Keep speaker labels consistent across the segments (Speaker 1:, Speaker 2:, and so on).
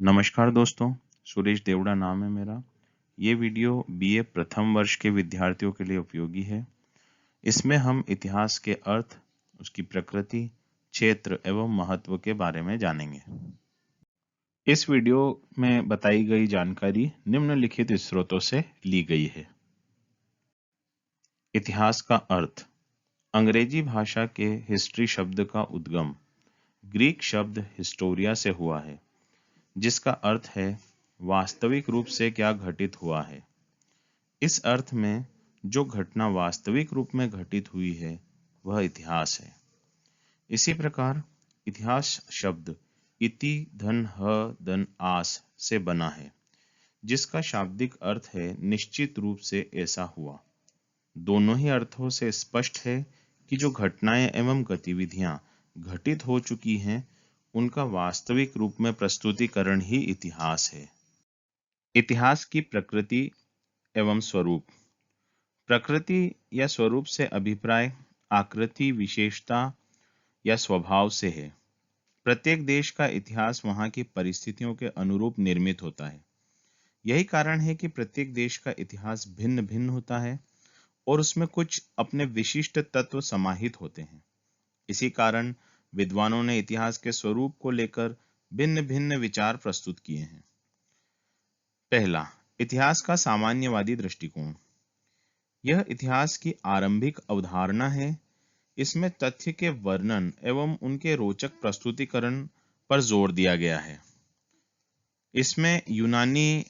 Speaker 1: नमस्कार दोस्तों, सुरेश देवड़ा नाम है मेरा। ये वीडियो बीए प्रथम वर्ष के विद्यार्थियों के लिए उपयोगी है। इसमें हम इतिहास के अर्थ, उसकी प्रकृति, क्षेत्र एवं महत्व के बारे में जानेंगे। इस वीडियो में बताई गई जानकारी निम्नलिखित स्रोतों से ली गई है। इतिहास का अर्थ। अंग्रेजी भाषा के हिस्ट्री शब्द का उद्गम ग्रीक शब्द हिस्टोरिया से हुआ है, जिसका अर्थ है वास्तविक रूप से क्या घटित हुआ है। इस अर्थ में जो घटना वास्तविक रूप में घटित हुई है वह इतिहास है। इसी प्रकार इतिहास शब्द इति धन ह धन आस से बना है, जिसका शाब्दिक अर्थ है निश्चित रूप से ऐसा हुआ। दोनों ही अर्थों से स्पष्ट है कि जो घटनाएं एवं गतिविधियां घटित हो चुकी हैं, उनका वास्तविक रूप में प्रस्तुतिकरण ही इतिहास है। इतिहास की प्रकृति एवं स्वरूप। प्रकृति या स्वरूप से अभिप्राय आकृति, विशेषता या स्वभाव से है। प्रत्येक देश का इतिहास वहां की परिस्थितियों के अनुरूप निर्मित होता है। यही कारण है कि प्रत्येक देश का इतिहास भिन्न भिन्न होता है और उसमें कुछ अपने विशिष्ट तत्व समाहित होते हैं। इसी कारण विद्वानों ने इतिहास के स्वरूप को लेकर भिन्न भिन्न विचार प्रस्तुत किए हैं। पहला, इतिहास का सामान्यवादी दृष्टिकोण। यह इतिहास की आरंभिक अवधारणा है। इसमें तथ्य के वर्णन एवं उनके रोचक प्रस्तुतिकरण पर जोर दिया गया है। इसमें यूनानी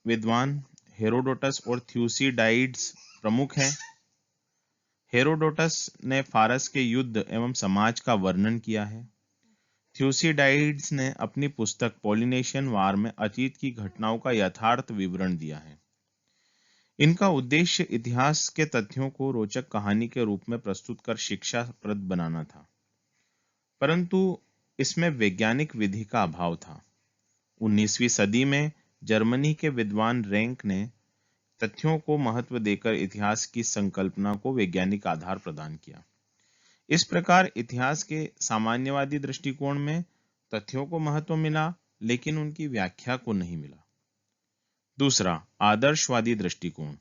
Speaker 1: विद्वान हेरोडोटस और थ्यूसिडाइड्स प्रमुख हैं। हेरोडोटस ने फारस के युद्ध एवं समाज का वर्णन किया है। थ्यूसिडाइड्स ने अपनी पुस्तक पॉलिनेशियन वार में अतीत की घटनाओं का यथार्थ विवरण दिया है। इनका उद्देश्य इतिहास के तथ्यों को रोचक कहानी के रूप में प्रस्तुत कर शिक्षाप्रद बनाना था, परंतु इसमें वैज्ञानिक विधि का अभाव था। 19वीं सदी में जर्मनी के विद्वान रैंक ने तथ्यों को महत्व देकर इतिहास की संकल्पना को वैज्ञानिक आधार प्रदान किया। इस प्रकार इतिहास के सामान्यवादी दृष्टिकोण में तथ्यों को महत्व मिला, लेकिन उनकी व्याख्या को नहीं मिला। दूसरा, आदर्शवादी दृष्टिकोण।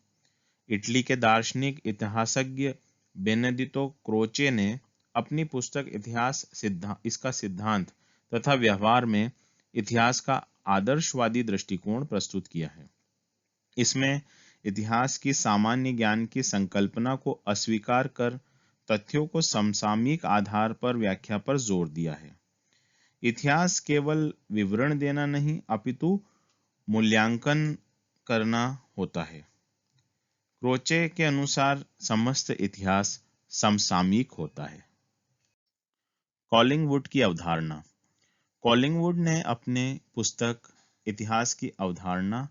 Speaker 1: इटली के दार्शनिक इतिहासज्ञ बेनेडितो क्रोचे ने अपनी पुस्तक इसका सिद्धांत तथा व्यवहार में इतिहास का आदर्शवादी दृष्टिकोण प्रस्तुत किया है। इसमें इतिहास की सामान्य ज्ञान की संकल्पना को अस्वीकार कर तथ्यों को समसामयिक आधार पर व्याख्या पर जोर दिया है। इतिहास केवल विवरण देना नहीं, अपितु मूल्यांकन करना होता है। क्रोचे के अनुसार समस्त इतिहास समसामयिक होता है। कॉलिंगवुड की अवधारणा। कॉलिंगवुड ने अपने पुस्तक इतिहास की अवधारणा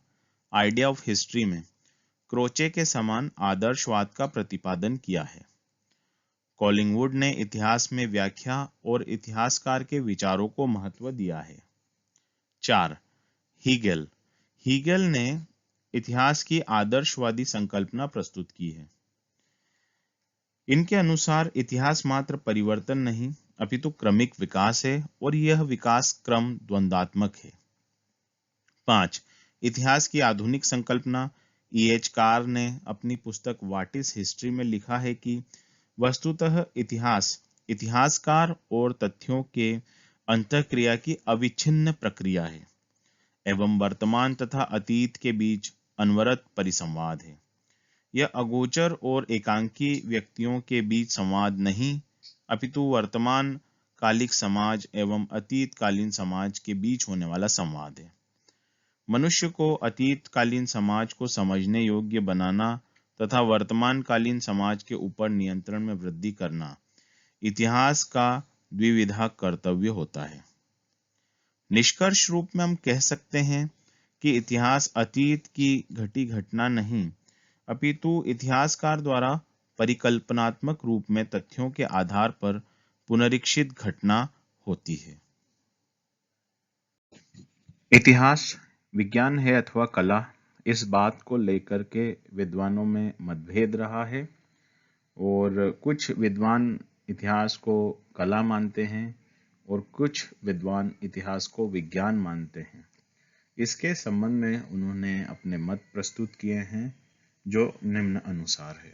Speaker 1: आइडिया ऑफ हिस्ट्री में क्रोचे के समान आदर्शवाद का प्रतिपादन किया है। कॉलिंगवुड ने इतिहास में व्याख्या और इतिहासकार के विचारों को महत्व दिया है। 4. हीगेल। हीगेल ने इतिहास की आदर्शवादी संकल्पना प्रस्तुत की है। इनके अनुसार इतिहास मात्र परिवर्तन नहीं, अपितु क्रमिक विकास है और यह विकास क्रम द्वंद्वात्मक है। 5. इतिहास की आधुनिक संकल्पना। E.H. कार ने अपनी पुस्तक व्हाट इज हिस्ट्री में लिखा है कि वस्तुतः इतिहास इतिहासकार और तथ्यों के अंतःक्रिया की अविच्छिन्न प्रक्रिया है एवं वर्तमान तथा अतीत के बीच अनवरत परिसंवाद है। यह अगोचर और एकांकी व्यक्तियों के बीच संवाद नहीं, अपितु वर्तमान कालिक समाज एवं अतीत कालीन समाज के बीच होने वाला संवाद है। मनुष्य को अतीत कालीन समाज को समझने योग्य बनाना तथा वर्तमान कालीन समाज के ऊपर नियंत्रण में वृद्धि करना इतिहास का द्विविधा कर्तव्य होता है। निष्कर्ष रूप में हम कह सकते हैं कि इतिहास अतीत की घटी घटना नहीं, अपितु इतिहासकार द्वारा परिकल्पनात्मक रूप में तथ्यों के आधार पर पुनरीक्षित घटना होती है। इतिहास विज्ञान है अथवा कला, इस बात को लेकर के विद्वानों में मतभेद रहा है और कुछ विद्वान इतिहास को कला मानते हैं और कुछ विद्वान इतिहास को विज्ञान मानते हैं। इसके संबंध में उन्होंने अपने मत प्रस्तुत किए हैं जो निम्न अनुसार है।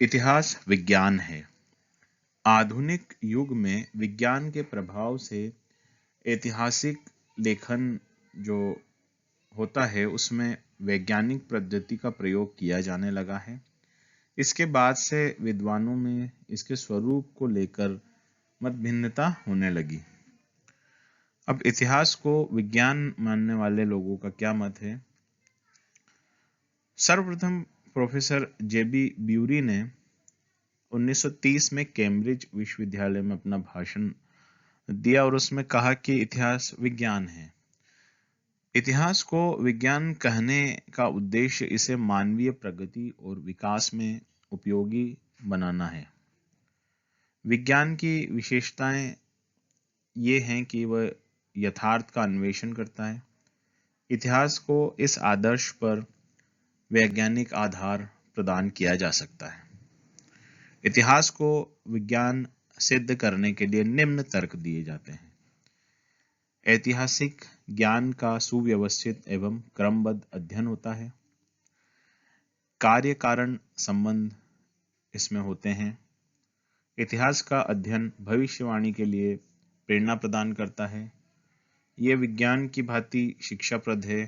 Speaker 1: इतिहास विज्ञान है। आधुनिक युग में विज्ञान के प्रभाव से ऐतिहासिक लेखन जो होता है उसमें वैज्ञानिक पद्धति का प्रयोग किया जाने लगा है। इसके बाद से विद्वानों में इसके स्वरूप को लेकर मत भिन्नता होने लगी। अब इतिहास को विज्ञान मानने वाले लोगों का क्या मत है? सर्वप्रथम प्रोफेसर जेबी ब्यूरी ने 1930 में कैम्ब्रिज विश्वविद्यालय में अपना भाषण दिया और उसमें कहा कि इतिहास विज्ञान है। इतिहास को विज्ञान कहने का उद्देश्य इसे मानवीय प्रगति और विकास में उपयोगी बनाना है। विज्ञान की विशेषताएं ये हैं कि वह यथार्थ का अन्वेषण करता है। इतिहास को इस आदर्श पर वैज्ञानिक आधार प्रदान किया जा सकता है। इतिहास को विज्ञान सिद्ध करने के लिए निम्न तर्क दिए जाते हैं। ऐतिहासिक ज्ञान का सुव्यवस्थित एवं क्रमबद्ध अध्ययन होता है। कार्य कारण संबंध इसमें होते हैं। इतिहास का अध्ययन भविष्यवाणी के लिए प्रेरणा प्रदान करता है। यह विज्ञान की भांति शिक्षाप्रद है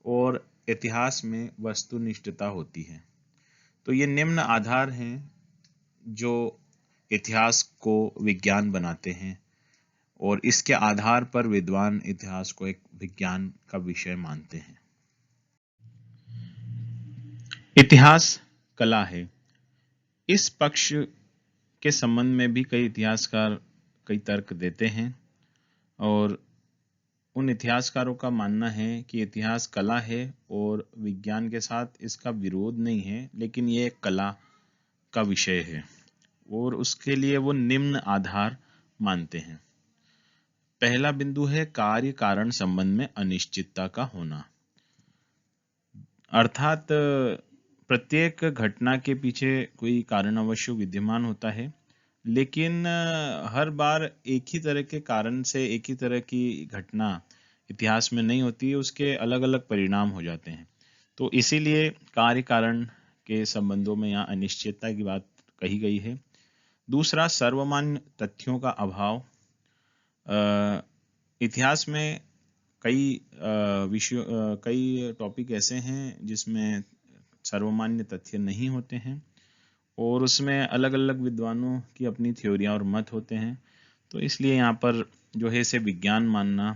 Speaker 1: और इतिहास में वस्तुनिष्ठता होती है। तो ये निम्न आधार हैं जो इतिहास को विज्ञान बनाते हैं और इसके आधार पर विद्वान इतिहास को एक विज्ञान का विषय मानते हैं। इतिहास कला है। इस पक्ष के संबंध में भी कई इतिहासकार कई तर्क देते हैं और उन इतिहासकारों का मानना है कि इतिहास कला है और विज्ञान के साथ इसका विरोध नहीं है, लेकिन ये एक कला का विषय है और उसके लिए वो निम्न आधार मानते हैं। पहला बिंदु है कार्य कारण संबंध में अनिश्चितता का होना, अर्थात प्रत्येक घटना के पीछे कोई कारण अवश्य विद्यमान होता है, लेकिन हर बार एक ही तरह के कारण से एक ही तरह की घटना इतिहास में नहीं होती है, उसके अलग अलग परिणाम हो जाते हैं। तो इसीलिए कार्य कारण के संबंधों में यहाँ अनिश्चितता की बात कही गई है। दूसरा, सर्वमान्य तथ्यों का अभाव। इतिहास में कई टॉपिक ऐसे हैं जिसमें सर्वमान्य तथ्य नहीं होते हैं और उसमें अलग अलग विद्वानों की अपनी थ्योरियां और मत होते हैं। तो इसलिए यहाँ पर जो है इसे विज्ञान मानना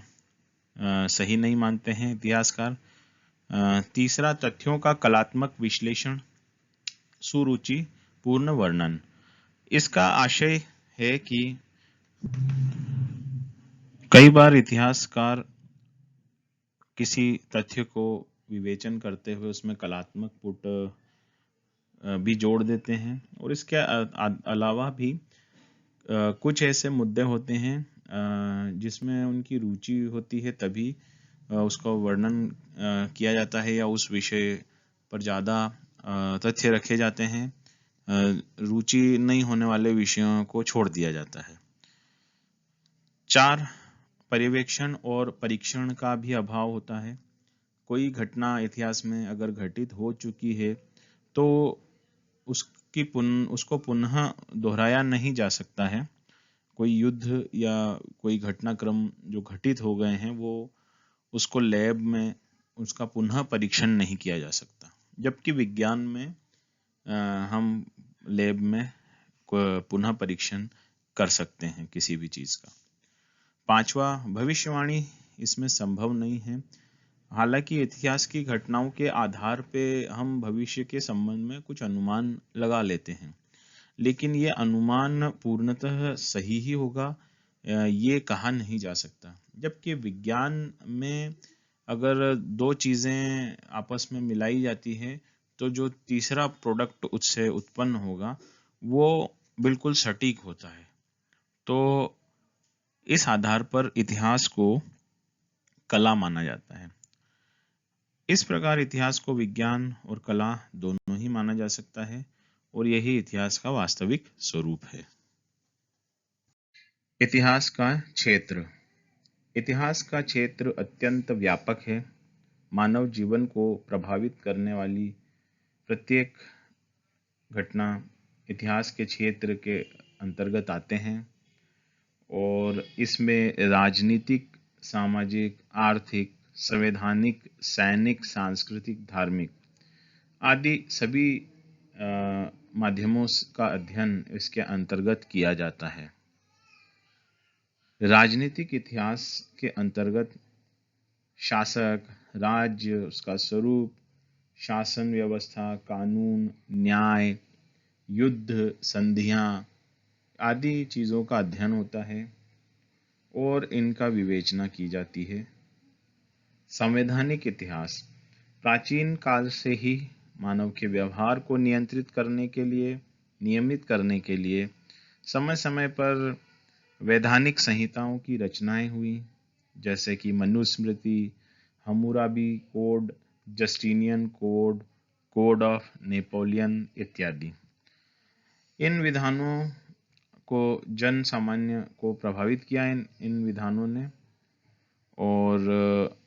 Speaker 1: सही नहीं मानते हैं इतिहासकार। तीसरा, तथ्यों का कलात्मक विश्लेषण, सुरुचि पूर्ण वर्णन। इसका आशय है कि कई बार इतिहासकार किसी तथ्य को विवेचन करते हुए उसमें कलात्मक पुट भी जोड़ देते हैं और इसके अलावा भी कुछ ऐसे मुद्दे होते हैं जिसमें उनकी रुचि होती है, तभी उसका वर्णन किया जाता है या उस विषय पर ज़्यादा तथ्य रखे जाते हैं। रुचि नहीं होने वाले विषयों को छोड़ दिया जाता है। 4, पर्यवेक्षण और परीक्षण का भी अभाव होता है। कोई घटना इतिहास में अगर घटित हो चुकी है तो उसको पुनः दोहराया नहीं जा सकता है। कोई युद्ध या कोई घटनाक्रम जो घटित हो गए हैं वो उसको लैब में उसका पुनः परीक्षण नहीं किया जा सकता, जबकि विज्ञान में हम लैब में पुनः परीक्षण कर सकते हैं किसी भी चीज़ का। 5वां, भविष्यवाणी इसमें संभव नहीं है। हालांकि इतिहास की घटनाओं के आधार पे हम भविष्य के संबंध में कुछ अनुमान लगा लेते हैं, लेकिन ये अनुमान पूर्णतः सही ही होगा ये कहा नहीं जा सकता। जबकि विज्ञान में अगर दो चीज़ें आपस में मिलाई जाती है तो जो तीसरा प्रोडक्ट उससे उत्पन्न होगा वो बिल्कुल सटीक होता है। तो इस आधार पर इतिहास को कला माना जाता है। इस प्रकार इतिहास को विज्ञान और कला दोनों ही माना जा सकता है और यही इतिहास का वास्तविक स्वरूप है। इतिहास का क्षेत्र। इतिहास का क्षेत्र अत्यंत व्यापक है। मानव जीवन को प्रभावित करने वाली प्रत्येक घटना इतिहास के क्षेत्र के अंतर्गत आते हैं और इसमें राजनीतिक, सामाजिक, आर्थिक, संवैधानिक, सैनिक, सांस्कृतिक, धार्मिक आदि सभी माध्यमों का अध्ययन इसके अंतर्गत किया जाता है। राजनीतिक इतिहास के अंतर्गत शासक, राज्य, उसका स्वरूप, शासन व्यवस्था, कानून, न्याय, युद्ध, संधियां आदि चीज़ों का अध्ययन होता है और इनका विवेचना की जाती है। संवैधानिक इतिहास प्राचीन काल से ही मानव के व्यवहार को नियंत्रित करने के लिए, नियमित करने के लिए समय समय पर वैधानिक संहिताओं की रचनाएं हुई, जैसे कि Manusmriti, Hammurabi code, Justinian code, code of Napoleon इत्यादि। इन विधानों को जन सामान्य को प्रभावित किया इन विधानों ने, और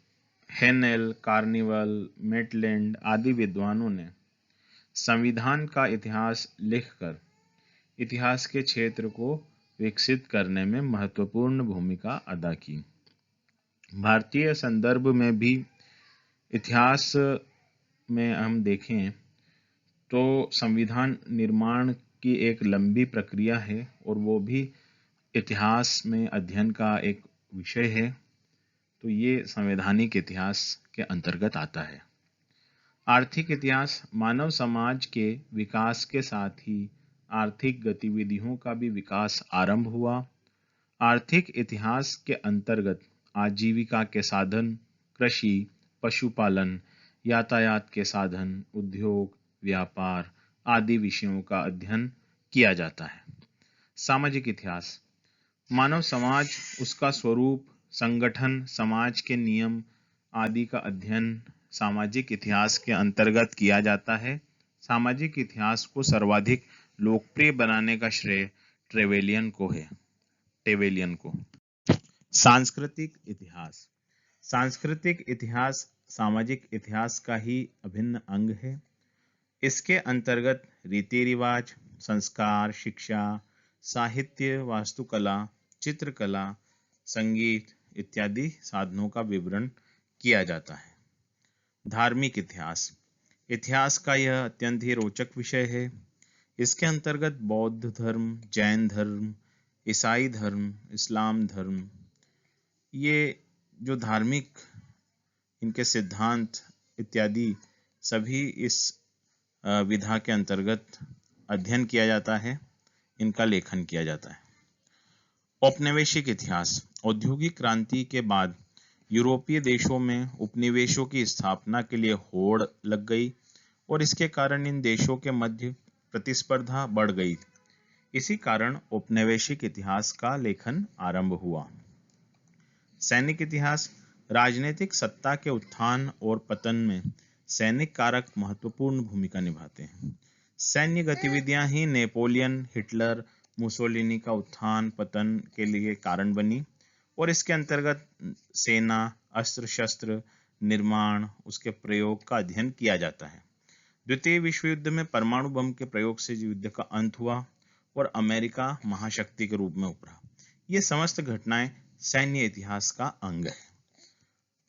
Speaker 1: हेनेल, कार्निवल, मेटलैंड आदि विद्वानों ने संविधान का इतिहास लिखकर इतिहास के क्षेत्र को विकसित करने में महत्वपूर्ण भूमिका अदा की। भारतीय संदर्भ में भी इतिहास में हम देखें तो संविधान निर्माण की एक लंबी प्रक्रिया है और वो भी इतिहास में अध्ययन का एक विषय है। तो ये संवैधानिक इतिहास के अंतर्गत आता है। आर्थिक इतिहास मानव समाज के विकास के साथ ही आर्थिक गतिविधियों का भी विकास आरंभ हुआ। आर्थिक इतिहास के अंतर्गत आजीविका के साधन, कृषि, पशुपालन, यातायात के साधन, उद्योग, व्यापार आदि विषयों का अध्ययन किया जाता है। सामाजिक इतिहास मानव समाज, उसका स्वरूप, संगठन, समाज के नियम आदि का अध्ययन सामाजिक इतिहास के अंतर्गत किया जाता है। सामाजिक इतिहास को सर्वाधिक लोकप्रिय बनाने का श्रेय टेवेलियन को। सांस्कृतिक इतिहास सांस्कृतिक इतिहास सामाजिक इतिहास का ही अभिन्न अंग है। इसके अंतर्गत रीति रिवाज, संस्कार, शिक्षा, साहित्य, वास्तुकला, चित्रकला, संगीत इत्यादि साधनों का विवरण किया जाता है। धार्मिक इतिहास इतिहास का यह अत्यंत ही रोचक विषय है। इसके अंतर्गत बौद्ध धर्म, जैन धर्म, ईसाई धर्म, इस्लाम धर्म, ये जो धार्मिक इनके सिद्धांत इत्यादि सभी इस विधा के अंतर्गत अध्ययन किया जाता है, इनका लेखन किया जाता है। औपनिवेशिक इतिहास औद्योगिक क्रांति के बाद यूरोपीय देशों में उपनिवेशों की स्थापना के लिए होड़ लग गई और इसके कारण इन देशों के मध्य प्रतिस्पर्धा बढ़ गई। इसी कारण औपनिवेशिक इतिहास का लेखन आरंभ हुआ। सैनिक इतिहास राजनीतिक सत्ता के उत्थान और पतन में सैनिक कारक महत्वपूर्ण भूमिका निभाते हैं। सैन्य गतिविधियां ही नेपोलियन, हिटलर, मुसोलिनी का उत्थान पतन के लिए कारण बनी और इसके अंतर्गत सेना, अस्त्र शस्त्र निर्माण, उसके प्रयोग का अध्ययन किया जाता है। द्वितीय विश्व युद्ध में परमाणु बम के प्रयोग से युद्ध का अंत हुआ और अमेरिका महाशक्ति के रूप में उभरा। ये समस्त घटनाएं सैन्य इतिहास का अंग है।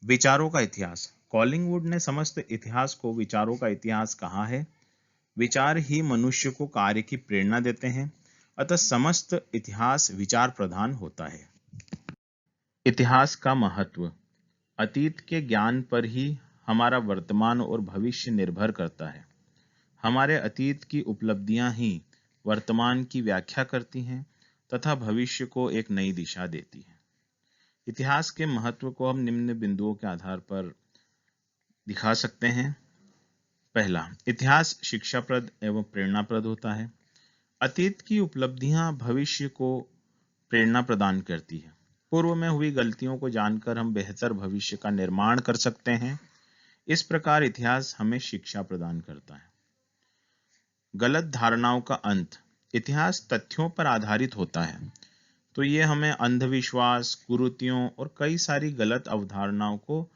Speaker 1: विचारों का इतिहास कॉलिंगवुड ने समस्त इतिहास को विचारों का इतिहास कहा है। विचार ही मनुष्य को कार्य की प्रेरणा देते हैं, अतः समस्त इतिहास विचार प्रधान होता है। इतिहास का महत्व अतीत के ज्ञान पर ही हमारा वर्तमान और भविष्य निर्भर करता है। हमारे अतीत की उपलब्धियां ही वर्तमान की व्याख्या करती हैं तथा भविष्य को एक नई दिशा देती हैं। इतिहास के महत्व को हम निम्न बिंदुओं के आधार पर दिखा सकते हैं। पहला, इतिहास शिक्षाप्रद एवं प्रेरणाप्रद होता है। अतीत की उपलब्धियां भविष्य को प्रेरणा प्रदान करती है। पूर्व में हुई गलतियों को जानकर हम बेहतर भविष्य का निर्माण कर सकते हैं। इस प्रकार इतिहास हमें शिक्षा प्रदान करता है। गलत धारणाओं का अंत इतिहास तथ्यों पर आधारित होता है, तो ये हमें अंधविश्वास, कुरीतियों और कई सारी गलत अवधारणाओं को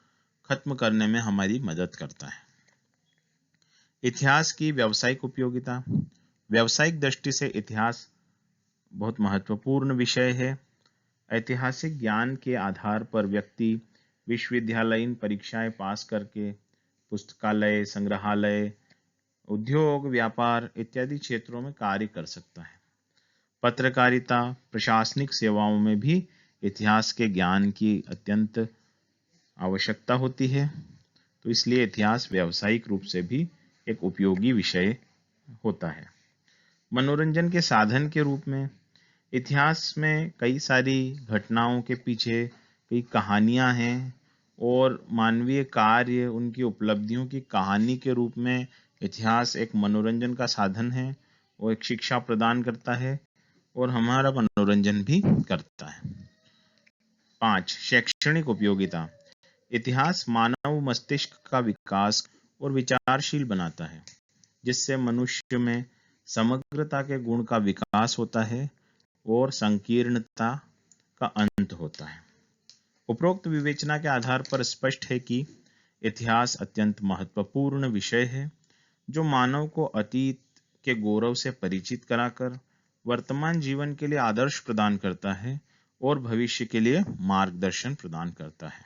Speaker 1: खत्म करने में हमारी मदद करता है। इतिहास की व्यावसायिक उपयोगिता। व्यावसायिक दृष्टि से इतिहास बहुत महत्वपूर्ण विषय है। ऐतिहासिक ज्ञान के आधार पर व्यक्ति विश्वविद्यालयीन परीक्षाएं पास करके पुस्तकालय, संग्रहालय, उद्योग, व्यापार इत्यादि क्षेत्रों में कार्य कर सकता है। पत्रकारिता, प्रशासनिक सेवाओं में भी इतिहास के ज्ञान की अत्यंत आवश्यकता होती है। तो इसलिए इतिहास व्यावसायिक रूप से भी एक उपयोगी विषय होता है। मनोरंजन के साधन के रूप में इतिहास में कई सारी घटनाओं के पीछे कई कहानियां हैं और मानवीय कार्य, उनकी उपलब्धियों की कहानी के रूप में इतिहास एक मनोरंजन का साधन है। वो एक शिक्षा प्रदान करता है और हमारा मनोरंजन भी करता है। 5. शैक्षणिक उपयोगिता। इतिहास मानव मस्तिष्क का विकास और विचारशील बनाता है, जिससे मनुष्य में समग्रता के गुण का विकास होता है और संकीर्णता का अंत होता है। उपरोक्त विवेचना के आधार पर स्पष्ट है कि इतिहास अत्यंत महत्वपूर्ण विषय है, जो मानव को अतीत के गौरव से परिचित कराकर वर्तमान जीवन के लिए आदर्श प्रदान करता है और भविष्य के लिए मार्गदर्शन प्रदान करता है।